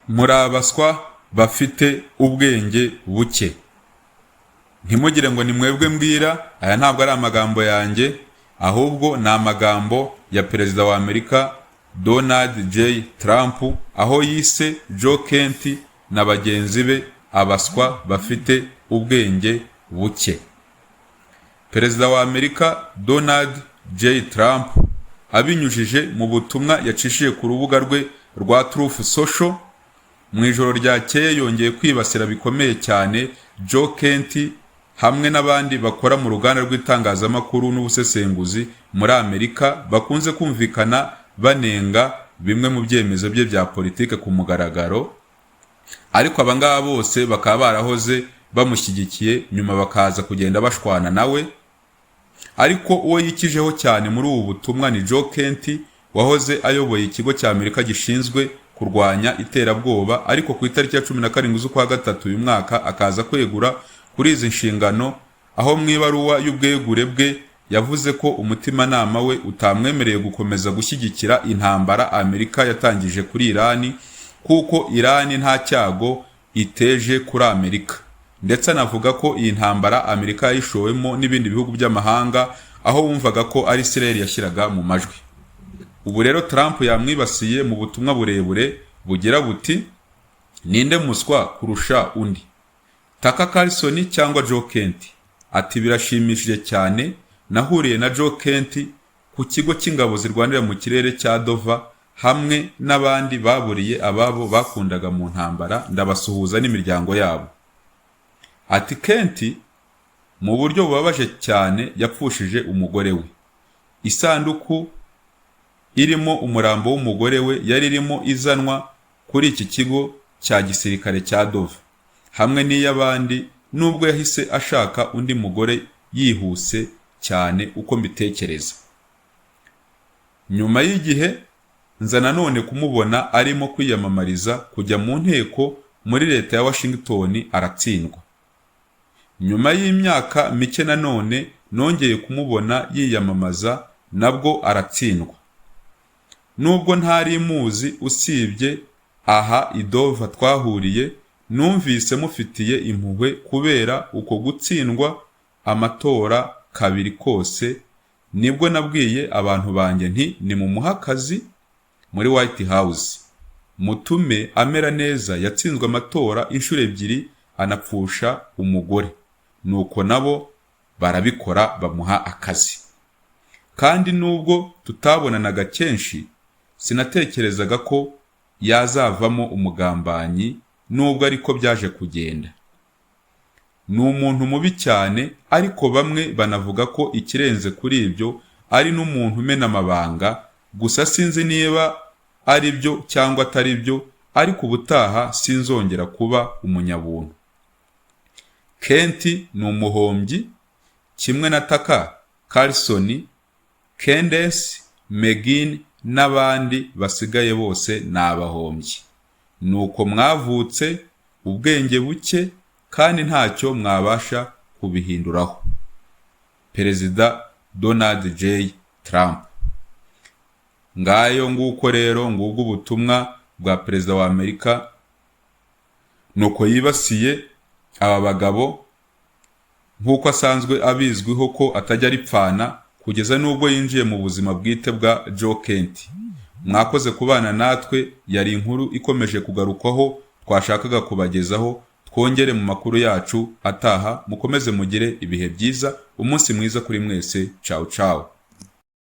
muri abaswa bafite ubwenge buke. Ntimugire ngo ni mwebwe mbwira, aya ntabwo ari amagambo yanjye, ahubwo ni amagambo ya perezida wa Amerika Donald J. Trump, aho yise Joe Kent na bagenzi be abaswa bafite ubwenge buke. Perezida wa Amerika Donald J. Trump abinyujije mu butumwa yacishiye ku rubuga rwe rwa Truth Social mu ijoro ryakeye yongeye kwibasira bikomeye cyane Joe Kent hamwe n'abandi bakora mu ruganda rw'itangazamakuru n'ubusesenguzi muri Amerika bakunze kumvikana banenga bimwe mu byemezo bye bya politike ku mugaragaro, ariko abangaba bose bakaba barahoze bamushyigikiye nyuma bakaza kugenda bashwana nawe. Ariko uwo yikijeho cyane muri ubu butumwa ni Joe Kent wahoze ayoboye ikigo cya Amerika gishinzwe kurwanya iterabwoba, ariko ku itariki ya 17 z'ukwa gatatu uyu mwaka akaza kwegura kuri izi nshingano, aho mu ibaruwa y'ubwegure bwe yavuze ko umutimanama we utamwemereye gukomeza gushyigikira intambara Amerika yatangije kuri Irani, kuko Irani nta cyago iteje kuri Amerika, ndetse anavuga ko iyi ntambara Amerika yayishowemo n'ibindi bihugu by'amahanga, aho wumvaga ko ari Israel yashyiraga mu majwi. Ubu rero Trump yamwibasiye mu butumwa burebure bugira buti: ninde muswa kurusha undi, Tucker Carlson cyangwa Joe Kent? Ati birashimishije cyane, nahuriye na Joe Kent ku kigo cy'ingabo zirwanira mu kirere cya Dover hamwe n'abandi baburiye ababo bakundaga mu ntambara, ndabasuhuza n'imiryango yabo. Ati Kent mu buryo bubabaje cyane yapfushije umugore we. Isanduku irimo umurambo w'umugore we yari irimo izanwa kuri iki kigo cya gisirikare cya Dover hamwe n'iy'abandi, nubwo yahise ashaka undi mugore yihuse cyane uko mbitekereza. Nyuma y'igihe nza nanone kumubona arimo kwiyamamariza kujya mu nteko muri leta ya Washington, aratsindwa. Nyuma y'imyaka mike nanone nongeye kumubona yiyamamaza, nabwo aratsindwa. Nubwo ntari muzi usibye aha i Dover twahuriye, numvise mufitiye impuhwe kubera uko gutsindwa amatora kabiri kose, nibwo nabwiye abantu banjye nti nimumuhe akazi muri White House, mutume amera neza. Yatsinzwe amatora inshuro ebyiri anapfusha umugore, nuko nabo barabikora bamuha akazi. Kandi nubwo tutabonanaga kenshi, sinatekerezaga ko yazavamo umugambanyi, nubwo ariko byaje kugenda. Ni umuntu mubi cyane, ariko bamwe banavuga ko ikirenze kuri ibyo ari n'umuntu umena amabanga. Gusa sinzi niba ari byo cyangwa atari byo, ariko ubutaha sinzongera kuba umunyabuntu. Kent ni umuhombyi kimwe na Tucker Carlson, Candace, Megyn n'abandi basigaye bose ni abahombyi. Nuko mwavutse ubwenge buke kandi ntacyo mwabasha kubihinduraho. Perezida Donald J. Trump. Ngayo nguko rero ngubwo ubutumwa bwa perezida wa Amerika, nuko yibasiye aba bagabo nk'uko asanzwe abizwiho ko atajya aripfana, kugeza n'ubwo yinjiye mu buzima bwite bwa Joe Kent. Mwakoze kubana natwe, yari inkuru ikomeje kugarukwaho twashakaga kubagezaho. Twongere mu makuru yacu ataha, mukomeze mugire ibihe byiza, umunsi mwiza kuri mwese. Ciao ciao.